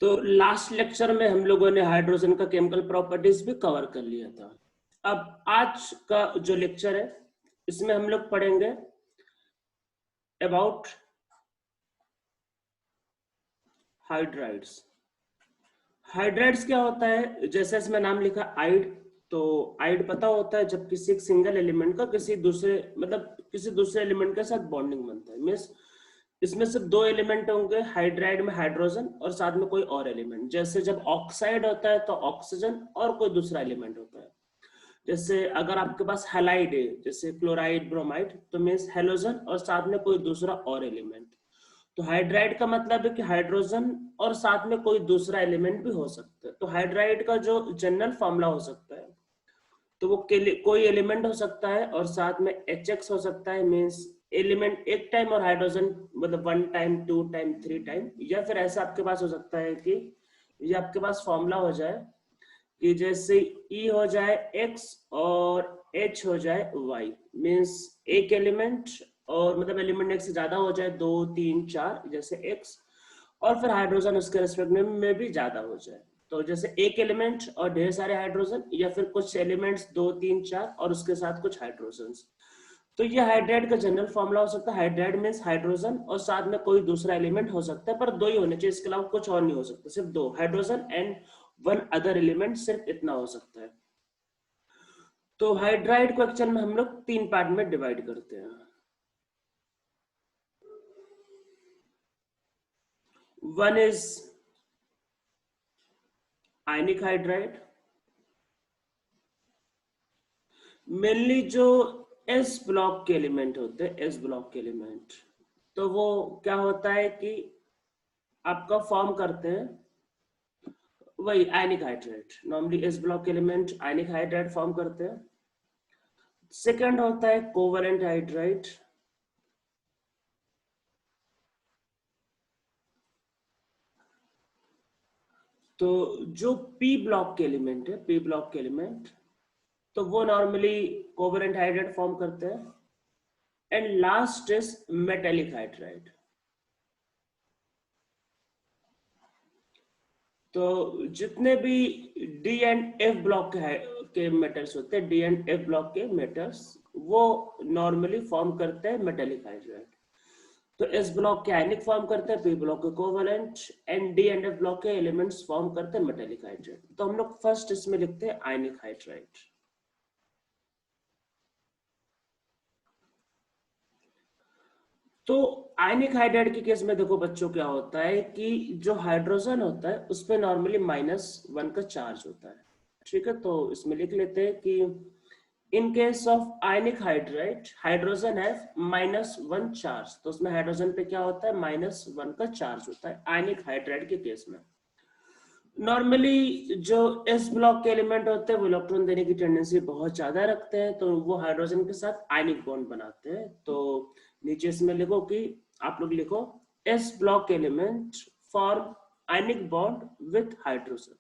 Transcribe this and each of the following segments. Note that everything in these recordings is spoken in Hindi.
तो लास्ट लेक्चर में हम लोगों ने हाइड्रोजन का केमिकल प्रॉपर्टीज भी कवर कर लिया था। अब आज का जो लेक्चर है इसमें हम लोग पढ़ेंगे अबाउट हाइड्राइड्स। हाइड्राइड्स क्या होता है? जैसे इसमें नाम लिखा आइड, तो आइड पता होता है जब किसी एक सिंगल एलिमेंट का किसी दूसरे एलिमेंट के साथ बॉन्डिंग बनता है। मीन्स इसमें सिर्फ दो एलिमेंट होंगे, हाइड्राइड में हाइड्रोजन और साथ में कोई और एलिमेंट। जैसे जब ऑक्साइड होता है तो ऑक्सीजन और कोई दूसरा एलिमेंट होता है। जैसे अगर आपके पास हैलाइड है, जैसे क्लोराइड ब्रोमाइड, तो मीन्स हेलोजन और साथ में कोई दूसरा और एलिमेंट। तो हाइड्राइड का मतलब है कि हाइड्रोजन और साथ में कोई दूसरा एलिमेंट भी हो सकता है। तो हाइड्राइड का जो जनरल फॉर्मूला हो सकता है तो वो कोई एलिमेंट हो सकता है और साथ में HX हो सकता है। मीन्स एलिमेंट एक टाइम और हाइड्रोजन मतलब 1 टाइम 2 टाइम 3 टाइम। या फिर ऐसा आपके पास हो सकता है कि ये आपके पास फॉर्मूला हो जाए कि जैसे E हो जाए X और H हो जाए Y। मीन्स एक एलिमेंट और मतलब एलिमेंट एक से ज्यादा हो जाए, 2 3 4 जैसे X, और फिर हाइड्रोजन उसके रेस्पेक्ट में भी ज्यादा हो जाए। तो जैसे एक एलिमेंट और ढेर सारे हाइड्रोजन, या फिर कुछ एलिमेंट्स 2 3 4 और उसके साथ कुछ हाइड्रोजन। तो ये हाइड्राइड का जनरल फॉर्मूला हो सकता है। हाइड्राइड मींस हाइड्रोजन और साथ में कोई दूसरा एलिमेंट हो सकता है, पर दो ही होने चाहिए, इसके अलावा कुछ और नहीं हो सकता। सिर्फ दो, hydrogen and one other element, सिर्फ इतना हो सकता है। तो हाइड्राइड को एक्चुअल में हम लोग 3 पार्ट में डिवाइड करते हैं। One is ionic hydride. Mainly जो एस ब्लॉक के एलिमेंट होते हैं, एस ब्लॉक के एलिमेंट, तो वो क्या होता है कि आपका फॉर्म करते हैं वही आयनिक हाइड्राइड। नॉर्मली एस ब्लॉक के एलिमेंट आयनिक हाइड्राइड फॉर्म करते हैं। सेकंड होता है कोवलेंट हाइड्राइड। तो जो पी ब्लॉक के एलिमेंट है, पी ब्लॉक के एलिमेंट, तो वो नॉर्मली कोवलेंट हाइड्राइड फॉर्म करते हैं। And last is metallic hydride. तो जितने भी डी एंड एफ ब्लॉक के मेटल्स होते हैं, डी एंड एफ ब्लॉक के मेटल्स, वो नॉर्मली फॉर्म करते हैं मेटेलिक हाइड्राइड। तो एस ब्लॉक के आयनिक फॉर्म करते हैं, पी ब्लॉक के covalent, and D and F block के एलिमेंट्स फॉर्म करते हैं मेटेलिक हाइड्राइड। तो हम लोग फर्स्ट इसमें लिखते हैं आयनिक हाइड्राइड। तो आयनिक हाइड्राइड के केस में देखो बच्चों, क्या होता है कि जो हाइड्रोजन होता है उस पर नॉर्मली -1 का चार्ज होता है। ठीक है, तो इसमें लिख लेते हैं कि in case of ionic hydride, hydrogen have -1 charge. तो उसमें हाइड्रोजन पे क्या होता है? -1 का चार्ज होता है आयनिक हाइड्राइड के केस में। नॉर्मली जो एस ब्लॉक के एलिमेंट होते हैं वो इलेक्ट्रॉन देने की टेंडेंसी बहुत ज्यादा रखते हैं, तो वो हाइड्रोजन के साथ आयनिक बॉन्ड बनाते हैं। तो नीचे इसमें लिखो कि आप लोग लिखो S block element form ionic bond with hydrogen.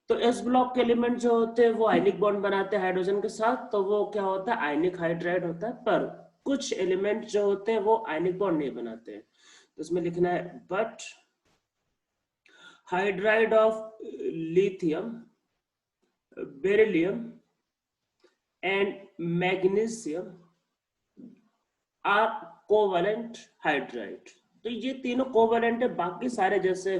तो एस ब्लॉक के एलिमेंट जो होते हैं वो आयनिक बॉन्ड बनाते हैं हाइड्रोजन के साथ, तो वो क्या होता है? आयनिक हाइड्राइड होता है। पर कुछ एलिमेंट जो होते हैं वो आयनिक बॉन्ड नहीं बनाते हैं। तो इसमें लिखना है but hydride of lithium, beryllium and magnesium are covalent hydride। तो ये तीनों कोवलेंट है। बाकी सारे जैसे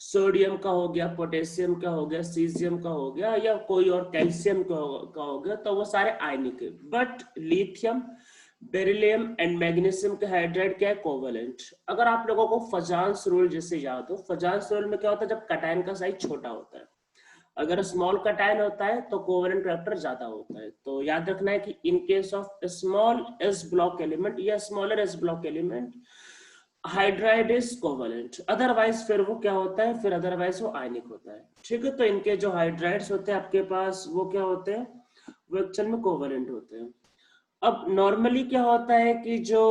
सोडियम का हो गया, पोटेशियम का हो गया, सीजियम का हो गया, या कोई और कैल्शियम का हो गया, तो वो सारे आयनिक है। But lithium, beryllium and magnesium के हाइड्राइड क्या है? कोवलेंट। अगर आप लोगों को फजांस रूल जैसे याद हो, फजांस रूल में क्या होता है? जब कैटायन का साइज छोटा होता है, अगर स्मॉल कैटायन होता है तो कोवलेंट कैरेक्टर ज्यादा होता है। तो याद रखना है कि in case of small s block element या smaller s block element, hydride is covalent. Otherwise फिर वो क्या होता है? फिर अदरवाइज वो आयनिक होता है। ठीक है, तो इनके जो हाइड्राइड्स होते हैं आपके पास वो क्या होते हैं? वो एक्चुअल में कोवलेंट होते हैं। अब नॉर्मली क्या होता है कि जो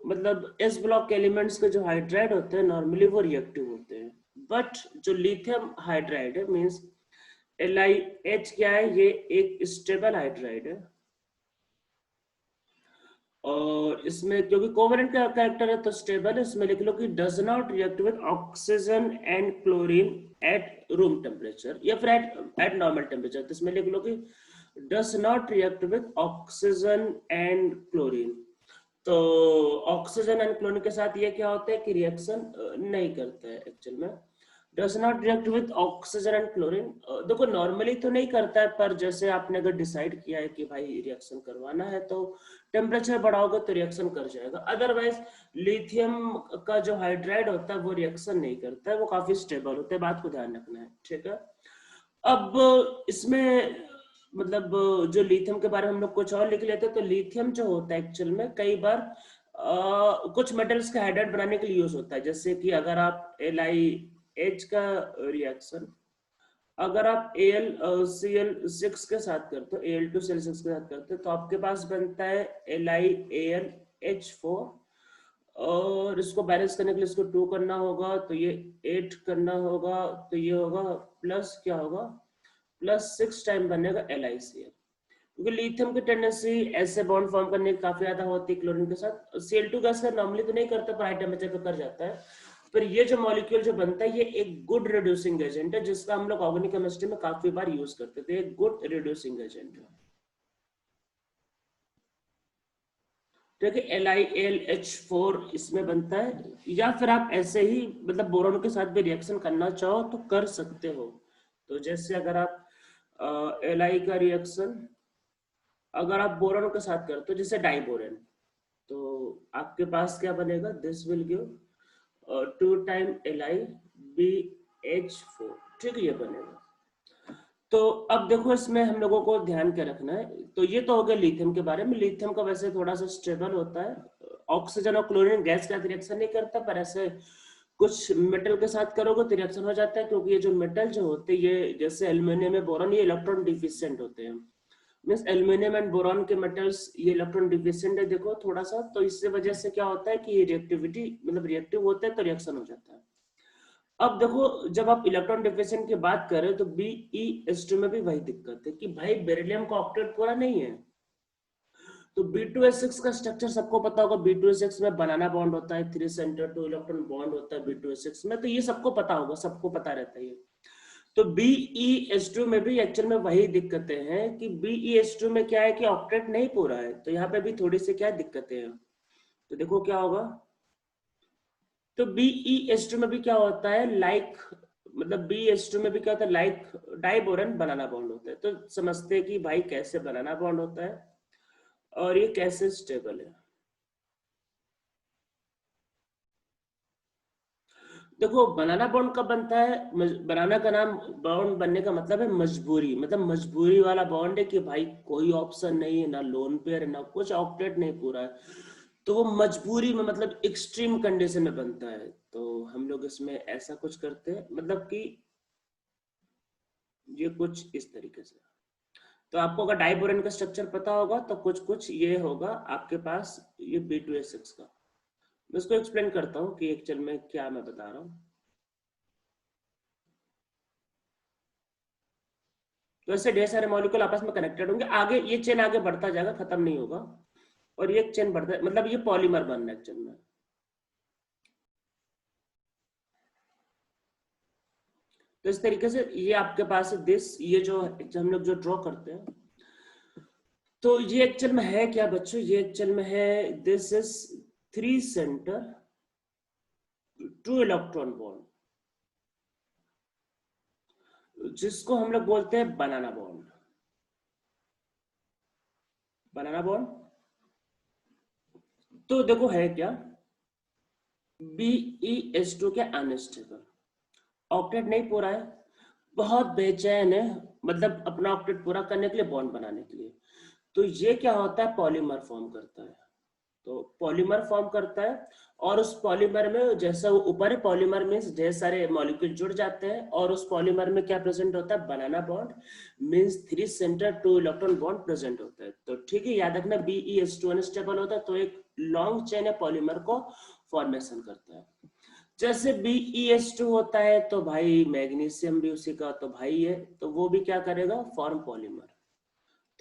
मतलब एस ब्लॉक एलिमेंट्स के जो हाइड्राइड होते हैं नॉर्मली वो रिएक्टिव होते हैं। बट जो लिथियम हाइड्राइड है, मींस LiH क्या है? ये एक स्टेबल हाइड्राइड है। और इसमें क्योंकि कोवेलेंट का कैरेक्टर है तो स्टेबल है, इसमें लिख लो कि does not react with oxygen and chlorine at room temperature या फिर एट नॉर्मल टेम्परेचर। तो इसमें लिख लो कि does not react with oxygen and chlorine. तो ऑक्सीजन एंड क्लोरीन के साथ ये क्या होता है कि रिएक्शन नहीं करता है एक्चुअल में। Does not react with oxygen and chlorine, देखो नॉर्मली तो नहीं करता है, पर जैसे आपने अगर डिसाइड किया है कि भाई रिएक्शन करवाना है तो टेम्परेचर बढ़ाओगे तो रिएक्शन कर जाएगा। अदरवाइज लिथियम का जो हाइड्राइड होता है वो रिएक्शन नहीं करता है, वो काफी स्टेबल होता है, बात को ध्यान रखना है, ठीक है। अब इसमें मतलब जो लिथियम के बारे में हम लोग कुछ और लिख लेते हैं, तो लिथियम जो होता है एक्चुअल में कई बार कुछ मेटल्स का हाइड्राइड बनाने के लिए यूज होता है। जैसे कि अगर आप LiH का रिएक्शन अगर आप AlCl6 के साथ करते हो, Al2Cl6 के साथ करते हो, तो आपके पास बनता है LiAlH4, और इसको बैलेंस करने के लिए इसको 2 करना होगा, तो ये 8 करना होगा, तो ये होगा प्लस क्या होगा, +6 टाइम बनेगा LiCl। क्योंकि लिथियम की टेंडेंसी ऐसे बॉन्ड फॉर्म करने की काफी ज्यादा होती है क्लोरीन के साथ। Cl2 गैस का नॉर्मली तो नहीं करता, पर हाई टेम्परेचर पे कर जाता है। पर ये जो मॉलिक्यूल जो बनता है ये एक गुड रिड्यूसिंग एजेंट है, जिसका हम लोग ऑर्गेनिक केमिस्ट्री में काफी बार यूज करते थे। एक गुड रिड्यूसिंग एजेंट है, ठीक है। LiAlH4 इसमें बनता है, या फिर आप ऐसे ही मतलब बोरॉन के साथ भी रिएक्शन करना चाहो तो कर सकते हो। तो जैसे अगर आप Li का रिएक्शन अगर आप बोरॉन के साथ करते हो जैसे डाइबोरेन, तो आपके पास क्या बनेगा, this will give 2 time LiBH4, ठीक है, ये बनेगा। तो अब देखो इसमें हम लोगों को ध्यान क्या रखना है, तो ये तो हो गया लिथियम के बारे में। लिथियम का वैसे थोड़ा सा स्टेबल होता है, ऑक्सीजन और क्लोरीन गैस के साथ रिएक्शन नहीं करता, पर ऐसे कुछ मेटल के साथ करोगे तो रिएक्शन हो जाता है, क्योंकि ये जो मेटल जो होते हैं ये जैसे एल्यूमिनियम में बोरॉन, ये इलेक्ट्रॉन डिफिशिएंट होते हैं। मीन्स एल्यूमिनियम एंड बोरॉन के मेटल्स ये इलेक्ट्रॉन डिफिशिएंट है, देखो थोड़ा सा, तो इससे वजह से क्या होता है कि ये रिएक्टिविटी मतलब रिएक्टिव होता है तो रिएक्शन हो जाता है। अब देखो जब आप इलेक्ट्रॉन डिफिशिएंट की बात कर रहे हो तो BeS2 में भी वही दिक्कत है कि भाई बेरिलियम का ऑक्टेट पूरा नहीं है। तो B2S6 का स्ट्रक्चर सबको पता होगा, B2S6 में बनाना बॉन्ड होता है, 3 सेंटर 2 इलेक्ट्रॉन बॉन्ड होता है B2S6 में, तो ये सबको पता होगा, सबको पता रहता है ये। तो BeS2 में भी एक्चुअल में वही दिक्कतें हैं कि BeS2 में क्या है कि ऑक्टेट नहीं पूरा है, तो यहाँ पे भी थोड़ी सी क्या दिक्कतें हैं। तो देखो क्या होगा, तो BeS2 में भी क्या होता है, लाइक मतलब BeS2 में भी क्या होता है, लाइक डाइबोरन बनाना बॉन्ड होता है। तो समझते हैं कि भाई कैसे बनाना बॉन्ड होता है और ये कैसे स्टेबल है। देखो बनाना बॉन्ड कब बनता है, बनाना का नाम बॉन्ड बनने का मतलब है मजबूरी, मतलब मजबूरी वाला बॉन्ड है कि भाई कोई ऑप्शन नहीं है, ना लोन पेयर है ना कुछ, ऑक्टेट नहीं पूरा है, तो वो मजबूरी में मतलब एक्सट्रीम कंडीशन में बनता है। तो हम लोग इसमें ऐसा कुछ करते हैं, मतलब कि ये कुछ इस तरीके से। तो आपको अगर डाइबोरेन का स्ट्रक्चर पता होगा तो कुछ कुछ ये होगा आपके पास, ये B2S6 का। मैं इसको एक्सप्लेन करता हूँ कि एक्चुअल में क्या मैं बता रहा हूँ। तो ऐसे ढेर सारे मॉलिक्यूल आपस में कनेक्टेड होंगे, आगे ये चेन आगे बढ़ता जाएगा, खत्म नहीं होगा, और ये चेन बढ़ता मतलब ये पॉलीमर बन रहा है एक्चुअल में। तो इस तरीके से ये आपके पास दिस, ये जो हम लोग जो ड्रॉ करते हैं, तो ये एक्चुअल में है क्या बच्चों, ये एक्चुअल में है this is 3 centre 2 electron bond, जिसको हम लोग बोलते हैं बनाना बॉन्ड। बनाना बॉन्ड तो देखो है क्या, BeS2 के अनस्टेबल, ऑक्टेट नहीं पूरा है, बहुत बेचैन है, मतलब अपना ऑक्टेट पूरा करने के लिए, बॉन्ड बनाने के लिए। तो ये क्या होता है, पॉलीमर फॉर्म करता है। तो पॉलीमर फॉर्म करता है, और उस पॉलीमर में जैसा वो ऊपर है, पॉलीमर में ढेर सारे मॉलिक्यूल जुड़ जाते हैं, और उस पॉलीमर में क्या प्रेजेंट होता है, banana bond, means 3 centre 2 electron bond present होता है। तो ठीक है, याद रखना BeS2 अनस्टेबल होता है, तो एक लॉन्ग चेन है पॉलीमर को फॉर्मेशन करता है। जैसे BeS2 होता है तो भाई मैग्नीशियम भी उसी का तो भाई है, तो वो भी क्या करेगा, फॉर्म पॉलीमर,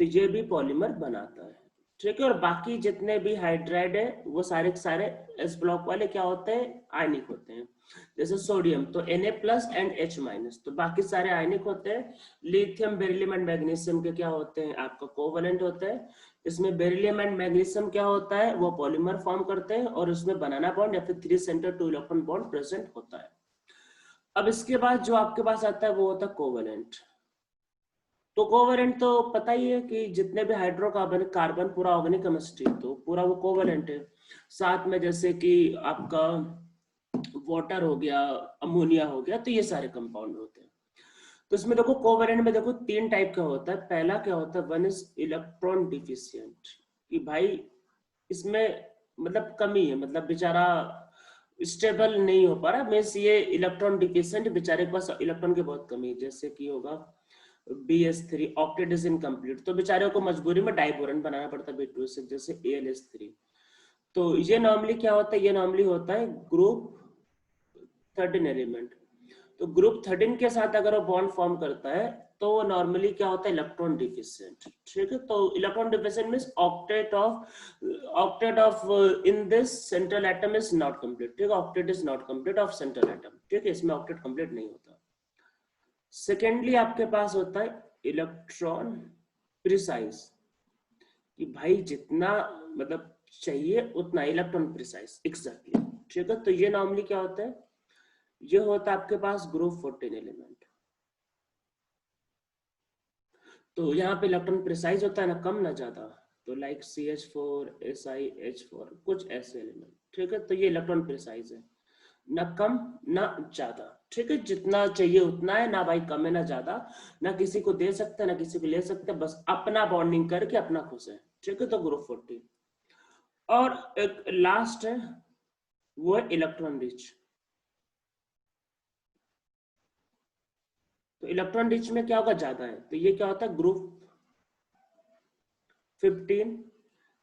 तो ये भी पॉलीमर बनाता है। ठीक है। और बाकी जितने भी हाइड्राइड है वो सारे के सारे एस ब्लॉक वाले क्या होते हैं, आयनिक होते हैं। जैसे सोडियम तो Na+ एंड H-, तो बाकी सारे आयनिक होते हैं। लिथियम, बेरिलियम एंड मैग्नीशियम के क्या होते हैं, आपका कोवलेंट होते हैं। इसमें बेरिलियम एंड मैग्नीशियम क्या होता है, वो पॉलीमर फॉर्म करते हैं और उसमें बनाना बॉन्ड या फिर 3 सेंटर 2 इलेक्ट्रॉन बॉन्ड प्रेजेंट होता है। अब इसके बाद जो आपके पास आता है वो होता है कोवलेंट। तो कोवेलेंट तो पता ही है कि जितने भी हाइड्रोकार्बन कार्बन पूरा ऑर्गेनिक केमिस्ट्री तो पूरा वो कोवेलेंट है। साथ में जैसे कि आपका वाटर हो गया, अमोनिया हो गया, तो ये सारे कंपाउंड होते हैं। तो इसमें देखो कोवेलेंट में देखो 3 टाइप का होता है। पहला क्या होता है, वन इज इलेक्ट्रॉन डिफिशियंट, कि भाई इसमें मतलब कमी है, मतलब बेचारा स्टेबल नहीं हो पा रहा, मीन्स ये इलेक्ट्रॉन डिफिशियंट, बेचारे के पास इलेक्ट्रॉन की बहुत कमी है। जैसे कि होगा BS3 ऑक्टेट इज इनकम्प्लीट, तो बेचारे को मजबूरी में डाइबोरन बनाना पड़ता है B2S6, जैसे AlS3। तो ये नॉर्मली क्या होता है, ये नॉर्मली होता है ग्रुप 13 एलिमेंट। तो ग्रुप 13 के साथ अगर वो बॉन्ड फॉर्म करता है तो वो नॉर्मली क्या होता है, इलेक्ट्रॉन डिफिशिएंट। ठीक है, तो electron deficient means octet of in this central atom is not complete. ठीक है, octet is not complete of central atom. ठीक है, इसमें ऑक्टेट कंप्लीट नहीं होता। सेकेंडली आपके पास होता है इलेक्ट्रॉन प्रिसाइज, कि भाई जितना मतलब चाहिए उतना इलेक्ट्रॉन प्रिसाइज एग्जैक्टली। ठीक है, तो ये नॉर्मली क्या होता है, ये होता है आपके पास ग्रुप 14 एलिमेंट। तो यहाँ पे इलेक्ट्रॉन प्रिसाइज होता है, ना कम ना ज्यादा। तो लाइक CH4 SiH4 कुछ ऐसे एलिमेंट। ठीक है, तो ये इलेक्ट्रॉन प्रिसाइज है, ना कम ना ज्यादा। ठीक है, जितना चाहिए उतना है, ना भाई कम है ना ज्यादा, ना किसी को दे सकते ना किसी को ले सकते, बस अपना बॉन्डिंग करके अपना खुश है। ठीक है, तो ग्रुप 14। और एक लास्ट है, वो है इलेक्ट्रॉन रिच। तो इलेक्ट्रॉन रिच में क्या होगा, ज्यादा है, तो ये क्या होता है ग्रुप 15,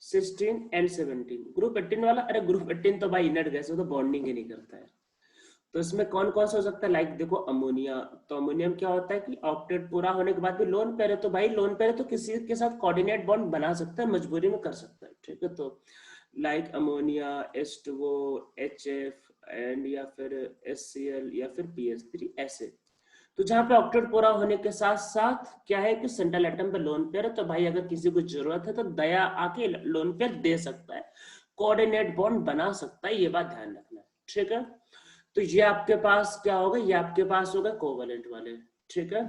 16 एंड 17। ग्रुप 18 वाला, अरे ग्रुप 18 तो भाई इनर्ट गैस है, तो बॉन्डिंग ही नहीं करता है। तो इसमें कौन कौन सा हो सकता है, लाइक देखो अमोनिया। तो अमोनियम क्या होता है कि ऑक्टेट पूरा होने के बाद भी लोन पेयर है, तो भाई लोन पेयर है तो किसी के साथ कोऑर्डिनेट बॉन्ड बना सकता है, मजबूरी में कर सकता है। ठीक है, तो like ammonia, H2O, HF and या फिर HCl या फिर PH3 ऐसे। तो जहां पे ऑक्टेट पूरा होने के साथ साथ क्या है कि सेंट्रल एटम पे लोन पेयर है, तो भाई अगर किसी को जरूरत है तो दया आके लोन पेयर दे सकता है, कोऑर्डिनेट बॉन्ड बना सकता है, ये बात ध्यान रखना है। ठीक है, तो ये आपके पास क्या होगा, ये आपके पास होगा कोवेलेंट वाले। ठीक है,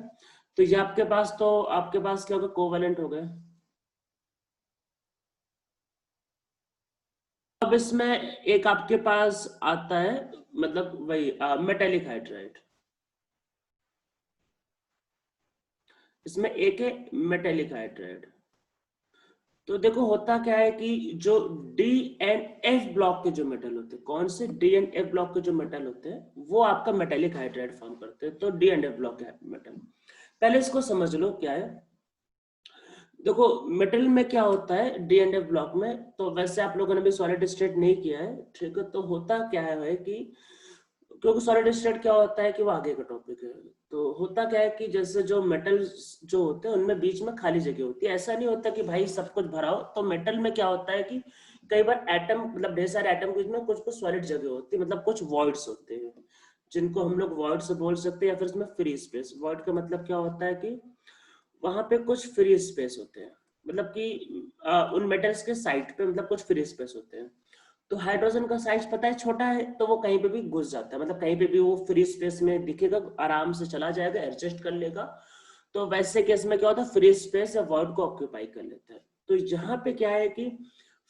तो ये आपके पास, तो आपके पास क्या होगा, कोवेलेंट हो गए। अब इसमें एक आपके पास आता है, मतलब वही मेटेलिक हाइड्राइड। इसमें एक है मेटेलिक हाइड्राइड। तो देखो होता क्या है कि जो डी एंड एफ ब्लॉक के जो मेटल होते हैं, कौन से डी एंड एफ ब्लॉक के जो मेटल होते हैं वो आपका मेटेलिक हाइड्राइड फॉर्म करते हैं। तो डी एंड एफ ब्लॉक के मेटल, पहले इसको समझ लो क्या है। देखो मेटल में क्या होता है डी एंड एफ ब्लॉक में, तो वैसे आप लोगों ने भी सॉलिड स्टेट नहीं किया है। ठीक है, तो होता क्या है कि क्योंकि सॉलिड स्टेट क्या होता है कि वो आगे का टॉपिक है। तो होता क्या है कि जैसे जो मेटल्स जो होते हैं उनमें बीच में खाली जगह होती है, ऐसा नहीं होता कि भाई सब कुछ भरा हो। तो मेटल में क्या होता है कि कई बार एटम, मतलब ढेर सारे एटम के बीच में कुछ कुछ सॉलिड जगह होती है, मतलब कुछ वॉइड्स होते हैं जिनको हम लोग वॉइड से बोल सकते हैं, या फिर उसमें फ्री स्पेस। वॉइड का मतलब क्या होता है कि वहां पे कुछ फ्री स्पेस होते हैं, मतलब कि उन मेटल्स के साइड पे मतलब कुछ फ्री स्पेस होते हैं। तो हाइड्रोजन का साइज पता है छोटा है, तो वो कहीं पे भी घुस जाता है, मतलब कहीं पे भी वो फ्री स्पेस में दिखेगा, आराम से चला जाएगा, एडजस्ट कर लेगा। तो वैसे केस में क्या होता है, फ्री स्पेस या वॉइड को ऑक्यूपाई कर लेता है। तो यहाँ पे क्या है कि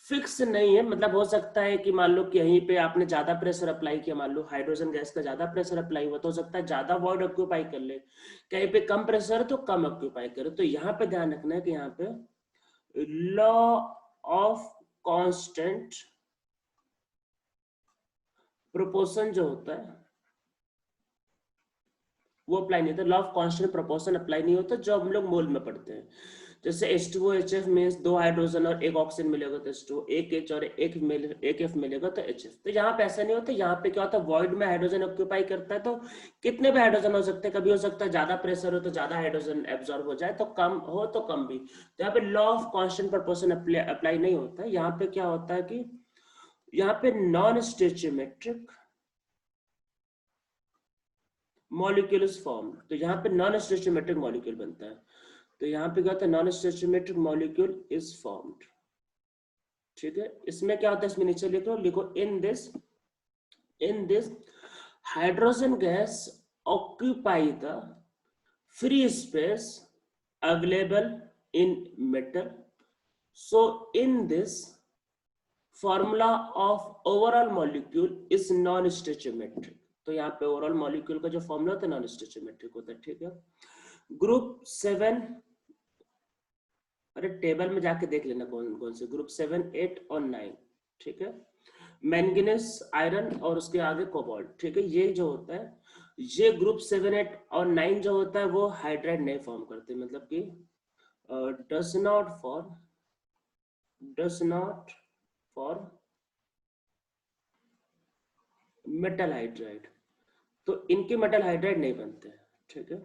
फिक्स नहीं है, मतलब हो सकता है कि मान लो कि यहीं पे आपने ज्यादा प्रेशर अप्लाई किया, मान लो हाइड्रोजन गैस का ज्यादा प्रेशर अप्लाई हुआ, तो हो सकता है ज्यादा वॉइड ऑक्यूपाई कर ले। कहीं पे कम प्रेशर है तो कम ऑक्यूपाई करे। तो यहाँ पे ध्यान रखना है कि यहाँ पे लॉ ऑफ कांस्टेंट प्रोपोर्शन जो होता है वो अप्लाई नहीं होता। Law of constant proportion apply नहीं होता जो हम लोग मोल में पढ़ते हैं। जैसे H2O HF मीन्स 2 हाइड्रोजन और 1 ऑक्सीजन मिलेगा तो H2O, 1 H और 1 F मिलेगा तो HF। तो यहाँ पे ऐसा नहीं होता, यहाँ पे क्या होता है, वॉइड में हाइड्रोजन ऑक्यूपाई करता है तो कितने भी हाइड्रोजन हो सकते हैं, कभी हो सकता है ज्यादा प्रेशर हो तो ज्यादा हाइड्रोजन एब्जॉर्ब हो जाए, तो कम हो तो कम भी। तो यहाँ पे law of constant proportion apply नहीं होता है। यहाँ पे क्या होता है कि यहाँ पे नॉन स्टोइचियोमेट्रिक मॉलिक्यूल इज फॉर्म, तो यहाँ पे नॉन स्टोइचियोमेट्रिक मॉलिक्यूल बनता है। तो यहाँ पे क्या होता है, नॉन स्टोइचियोमेट्रिक मॉलिक्यूल इज फॉर्म्ड। ठीक है, इसमें क्या होता है, इसमें नीचे लिखो in this hydrogen gas occupy the free space available in metal. So in this formula of overall molecule is non-stoichiometric. तो यहाँ पे ओवरऑल मॉलिक्यूल का जो फॉर्मूला होता है नॉन स्टोइचियोमेट्रिक होता है। ठीक है, ग्रुप 7, अरे टेबल में जाके देख लेना कौन कौन से, ग्रुप 7, 8 और 9। ठीक है, मैंगनीज, आयरन और उसके आगे कोबाल्ट। ठीक है, ये जो होता है, ये ग्रुप 7, 8 और 9 जो होता है वो हाइड्राइड नहीं फॉर्म करते, मतलब कि does not for metal hydride, तो इनके मेटल हाइड्राइड नहीं बनते। ठीक है,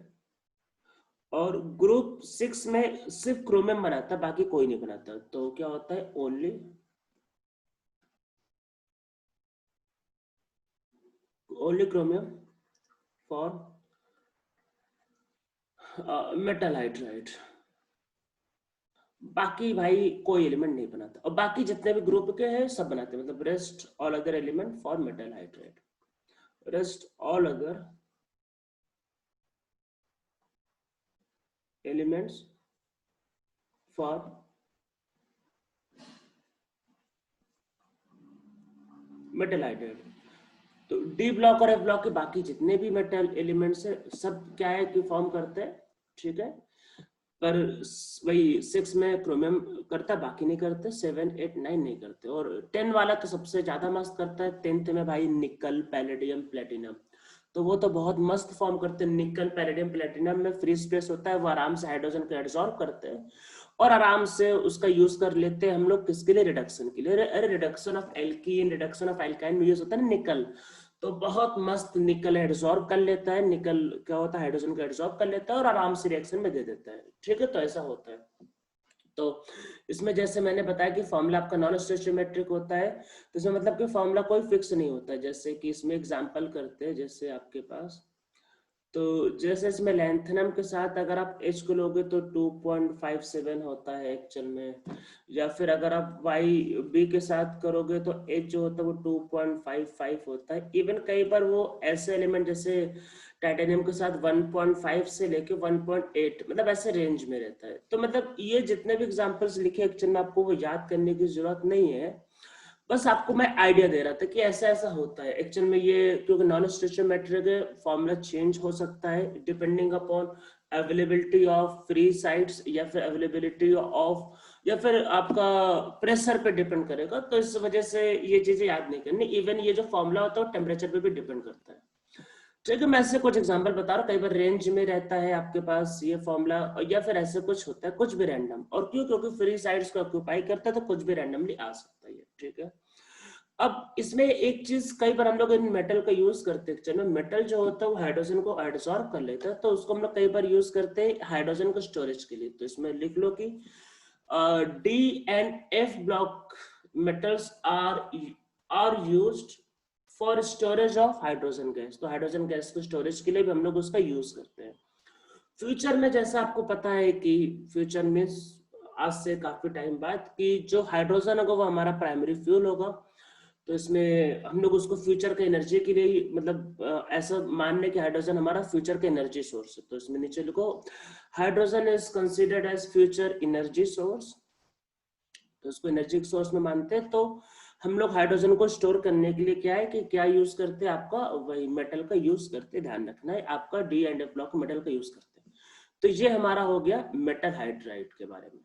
और ग्रुप 6 में सिर्फ क्रोमियम बनाता है, बाकी कोई नहीं बनाता। तो क्या होता है, only chromium for metal hydride, बाकी भाई कोई एलिमेंट नहीं बनाता। और बाकी जितने भी ग्रुप के हैं सब बनाते हैं, मतलब rest all other element for metal hydride, rest all other elements for metal hydride. तो डी ब्लॉक और एफ ब्लॉक के बाकी जितने भी मेटल एलिमेंट्स है सब क्या है कि फॉर्म करते हैं। ठीक है, पर वही 6 में क्रोमियम करता है, बाकी नहीं करते, 7, 8, 9 नहीं करते। और 10 वाला तो सबसे ज्यादा मस्त करता है, 10th में भाई निकल, पैलेडियम, प्लेटिनम, तो वो तो बहुत मस्त फॉर्म करते हैं। निकल, पैलेडियम, प्लेटिनम में फ्री स्पेस होता है, वो आराम से हाइड्रोजन को एब्जॉर्ब करते हैं और आराम से उसका यूज कर लेते हैं हम लोग, किसके लिए, रिडक्शन के लिए। अरे reduction of alkene, reduction of alkyne में यूज होता है ना निकल, तो बहुत मस्त निकल एब्जॉर्ब कर लेता है। निकल क्या होता है, हाइड्रोजन को एब्जॉर्ब कर लेता है और आराम से रिएक्शन में दे देता है। ठीक है, तो ऐसा होता है। तो इसमें जैसे मैंने बताया कि फॉर्मूला आपका नॉन स्टोइचियोमेट्रिक होता है, तो इसमें मतलब कि फॉर्मूला कोई फिक्स नहीं होता है। जैसे कि इसमें एग्जांपल करते हैं, जैसे आपके पास, तो जैसे इसमें लैंथेनम के साथ अगर आप H को लोगे तो 2.57 होता है एक्चुअल में, या फिर अगर आप YB के साथ करोगे तो H जो होता है वो 2.55 होता है। इवन कई बार वो ऐसे एलिमेंट जैसे टाइटेनियम के साथ 1.5 से लेके 1.8, मतलब ऐसे रेंज में रहता है। तो मतलब ये जितने भी एग्जांपल्स लिखे एक्चुअल में आपको वो याद करने की जरूरत नहीं है, बस आपको मैं आइडिया दे रहा था कि ऐसा ऐसा होता है एक्चुअल में ये, क्योंकि नॉन स्टोइचियोमेट्रिक है, फॉर्मूला चेंज हो सकता है depending upon availability of free sides, या फिर अवेलेबिलिटी ऑफ, या फिर आपका प्रेशर पे डिपेंड करेगा। तो इस वजह से ये चीजें याद नहीं करनी। इवन ये जो फॉर्मूला होता है वो टेम्परेचर पे भी डिपेंड करता है। ठीक है, मैं ऐसे कुछ एग्जांपल बता रहा हूँ, कई बार रेंज में रहता है आपके पास ये फॉर्मूला, या फिर ऐसे कुछ होता है, कुछ भी रैंडम। और क्यों, क्योंकि फ्री साइड्स को ऑक्यूपाई करता है तो कुछ भी रैंडमली आ सकता है। ठीक है, अब इसमें एक चीज कई बार हम लोग इन मेटल का यूज करते हैं, चलो मेटल जो होता है वो हाइड्रोजन को एब्सॉर्ब कर लेता है, तो उसको हम लोग कई बार यूज करते हैं हाइड्रोजन को स्टोरेज के लिए। तो इसमें लिख लो कि D and F block metals are used for storage of hydrogen gas. तो हाइड्रोजन गैस को स्टोरेज के लिए भी हम लोग उसका यूज करते हैं। फ्यूचर में जैसा आपको पता है कि फ्यूचर में आज से काफी टाइम बाद कि जो हाइड्रोजन होगा वो हमारा प्राइमरी फ्यूल होगा। तो इसमें हम लोग उसको फ्यूचर के एनर्जी के लिए, मतलब ऐसा मान लें कि हाइड्रोजन हमारा फ्यूचर का एनर्जी सोर्स है। तो इसमें नीचे लिखो, hydrogen is considered as future energy source. तो उसको एनर्जी सोर्स में मानते हैं। तो हम लोग हाइड्रोजन को स्टोर करने के लिए क्या है कि क्या यूज करते हैं, आपका वही मेटल का यूज करते हैं, ध्यान रखना है, आपका D and F block metal का यूज करते हैं। तो ये हमारा हो गया मेटल हाइड्राइड के बारे में।